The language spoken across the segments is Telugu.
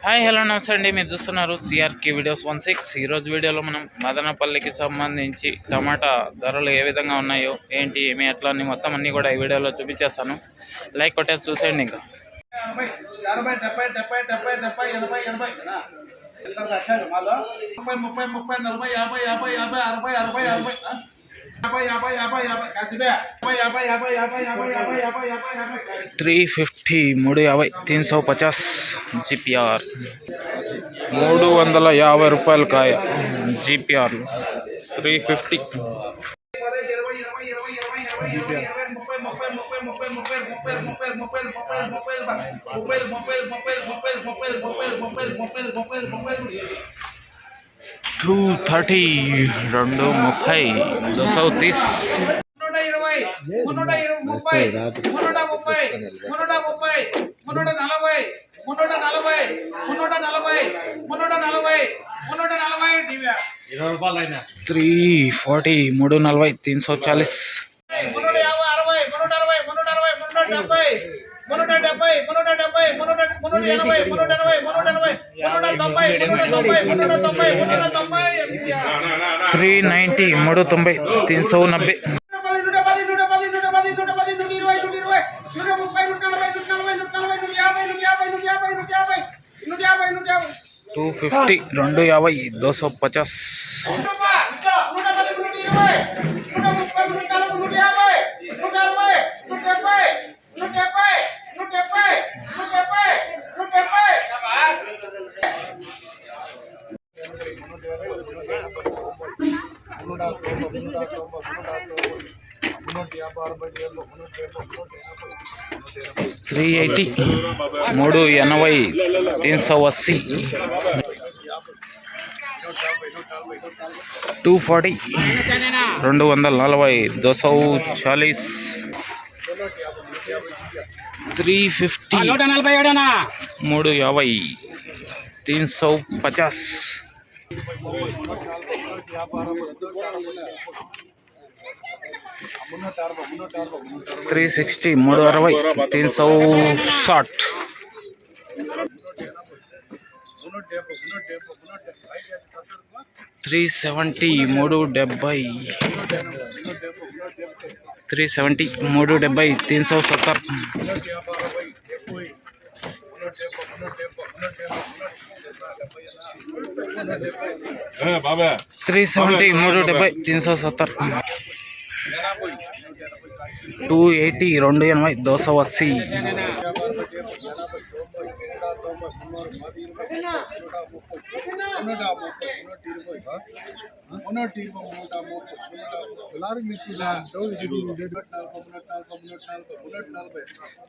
హాయ్ హలో నమస్తే అండి. మీరు చూస్తున్నారు సిఆర్కే వీడియోస్ 16. ఈరోజు వీడియోలో మనం మదనపల్లికి సంబంధించి టమాటా ధరలు ఏ విధంగా ఉన్నాయో ఏంటి ఏమి ఎట్లా అని మొత్తం అన్నీ కూడా ఈ వీడియోలో చూపించేస్తాను. లైక్ కొట్టేసి చూసేయండి. ఇంకా 350 350 350 GPR 350 రూపాయల కాయ GPR 350. टू 30 230 230 340 340 340 390 390 390 250 250 250 380 380 380 240 240 240 350 350 350 360 360 360 370 370 370 370 370 370 370 370 280 280 280 340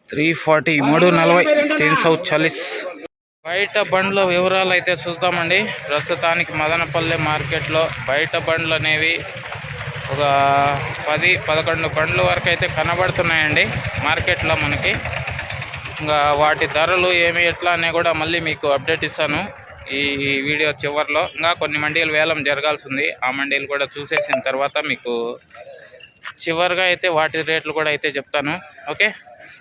340 340. బయట బండ్ల వివరాలు అయితే చూద్దామండి. ప్రస్తుతానికి మదనపల్లి మార్కెట్లో బయట బండ్లు అనేవి ఒక 10-11 బండ్ల వరకు అయితే కనబడుతున్నాయండి మార్కెట్లో మనకి. ఇంకా వాటి ధరలు ఏమి ఎట్లా అనే కూడా మళ్ళీ మీకు అప్డేట్ ఇస్తాను ఈ వీడియో చివరిలో. ఇంకా కొన్ని మండీలు వేలం జరగాల్సి ఉంది. ఆ మండీలు కూడా చూసేసిన తర్వాత మీకు చివరిగా అయితే వాటి రేట్లు కూడా అయితే చెప్తాను. ఓకే,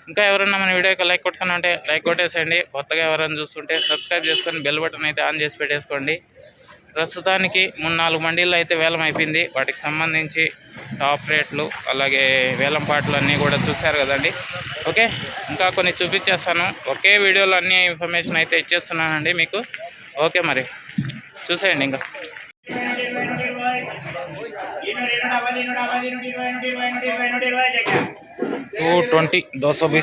ఇంకా ఎవరైనా మన వీడియోకి లైక్ కొట్టుకుని ఉంటే లైక్ కొట్టేసేయండి. కొత్తగా ఎవరైనా చూస్తుంటే సబ్స్క్రైబ్ చేసుకొని బెల్ బటన్ అయితే ఆన్ చేసి పెట్టేసుకోండి. ప్రస్తుతానికి 3-4 మండీల్లో అయితే వేలం అయిపోయింది. వాటికి సంబంధించి టాప్ రేట్లు అలాగే వేలం పాటలు అన్నీ కూడా చూశారు కదండి. ఓకే, ఇంకా కొన్ని చూపించేస్తాను. ఒకే వీడియోలో అన్ని ఇన్ఫర్మేషన్ అయితే ఇచ్చేస్తున్నానండి మీకు. ఓకే, మరి చూసేయండి. ఇంకా 220 220 240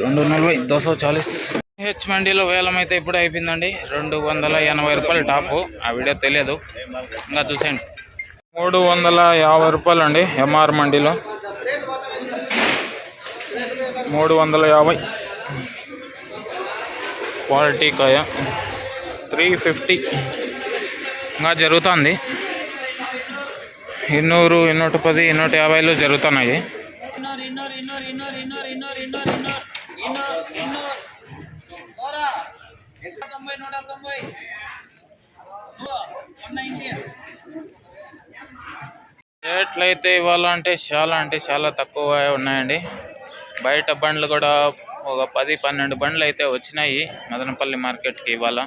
240 240. హెచ్ మండీలో వేలం అయితే ఇప్పుడు అయిపోయిందండి. 280 రూపాయలు టాపు. ఆ వీడియో తెలియదు, ఇంకా చూసేయండి. 350 రూపాయలు అండి ఎంఆర్ మండీలో 350 క్వాలిటీ కాయ 350. ఇంకా జరుగుతుంది 200 210 250 జరుగుతున్నాయి. రేట్లు అయితే ఇవ్వాలంటే చాలా తక్కువ ఉన్నాయండి. బయట బండ్లు కూడా ఒక 10-12 బండ్లు అయితే వచ్చినాయి మదనపల్లి మార్కెట్కి ఇవాళ.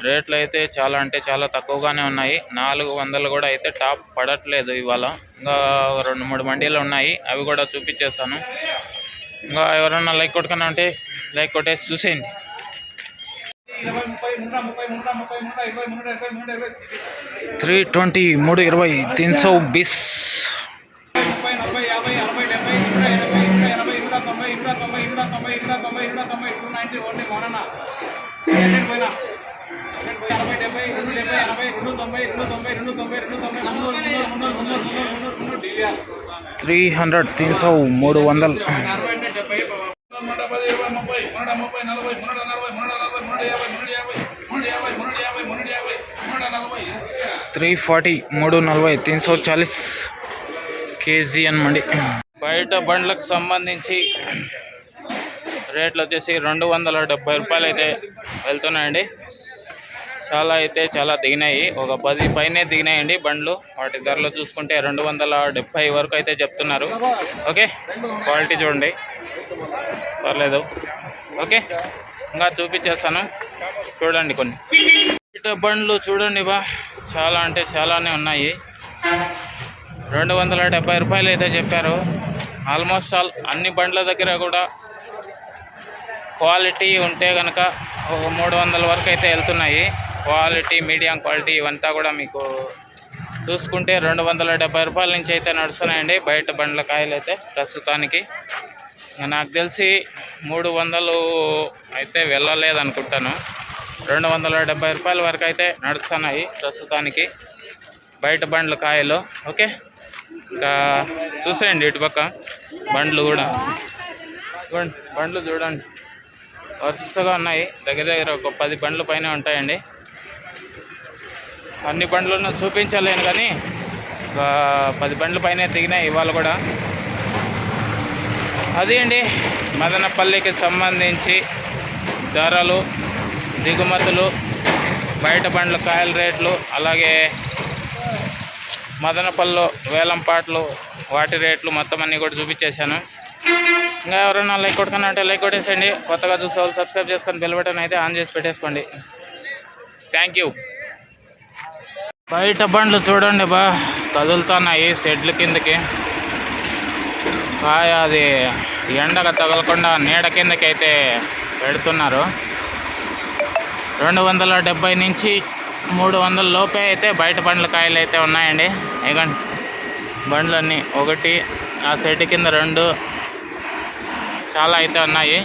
రేట్లు అయితే చాలా అంటే చాలా తక్కువగానే ఉన్నాయి. 400 కూడా అయితే టాప్ పడట్లేదు ఇవాళ. ఇంకా 2-3 మండీలు ఉన్నాయి, అవి కూడా చూపించేస్తాను. ఇంకా ఎవరన్నా లైక్ కొట్టుకున్నా అంటే లైక్ కొట్టేసి చూసేయండి. 320 320 320. KZN మండి. బయట బండ్లకు సంబంధించి రేట్లు వచ్చేసి 270 రూపాయలు అయితే వెళ్తున్నాయండి. చాలా దిగినాయి, ఒక 10 పైనే దిగినాయండి బండ్లు. వాటి ధరలు చూసుకుంటే 270 వరకు అయితే చెప్తున్నారు. ఓకే, క్వాలిటీ చూడండి, పర్లేదు. ఓకే, ఇంకా చూపించేస్తాను, చూడండి. కొన్ని బయట బండ్లు చూడండి బా, చాలా అంటే చాలానే ఉన్నాయి. 270 రూపాయలు అయితే చెప్పారు. ఆల్మోస్ట్ ఆల్ అన్ని బండ్ల దగ్గర కూడా క్వాలిటీ ఉంటే కనుక ఒక 300 వరకు అయితే వెళ్తున్నాయి. క్వాలిటీ, మీడియం క్వాలిటీ ఇవంతా కూడా మీకు చూసుకుంటే 270 రూపాయల నుంచి అయితే నడుస్తున్నాయండి బయట బండ్ల కాయలు అయితే ప్రస్తుతానికి. నాకు తెలిసి 300 అయితే వెళ్ళలేదనుకుంటాను. 270 రూపాయల వరకు అయితే నడుస్తున్నాయి ప్రస్తుతానికి బయట బండ్ల కాయలు. ఓకే, ఇంకా చూసేయండి ఇటుపక్క బండ్లు కూడా. బండ్లు చూడండి, వరుసగా ఉన్నాయి. దగ్గర ఒక 10 బండ్ల పైన ఉంటాయండి. అన్ని బండ్లను చూపించలేను కానీ ఒక 10 బండ్ల పైన దిగినాయి ఇవాళ కూడా. అది అండి మదనపల్లికి సంబంధించి ధరలు, దిగుమతులు, బయట బండ్ల కాయల రేట్లు, అలాగే మదనపల్లిలో వేలంపాట్లు వాటి రేట్లు మొత్తం అన్నీ కూడా చూపించేశాను. ఇంకా ఎవరైనా లైక్ కొట్టుకున్నా అంటే లైక్ కొట్టేసేయండి. కొత్తగా చూసే వాళ్ళు సబ్స్క్రైబ్ చేసుకొని బెల్ బటన్ అయితే ఆన్ చేసి పెట్టేసుకోండి. Thank you. బయట బండ్లు చూడండి బా, కదులుతున్నాయి షెడ్ల కిందకి. అది ఎండగా తగలకుండా నీడ కిందకి అయితే పెడుతున్నారు. 270 నుంచి 300 లోపే అయితే బయట బండ్ల కాయలు అయితే ఉన్నాయండి. ఇగండి బండ్లన్నీ, ఒకటి ఆ షెడ్ కింద 2 చాలా అయితే ఉన్నాయి.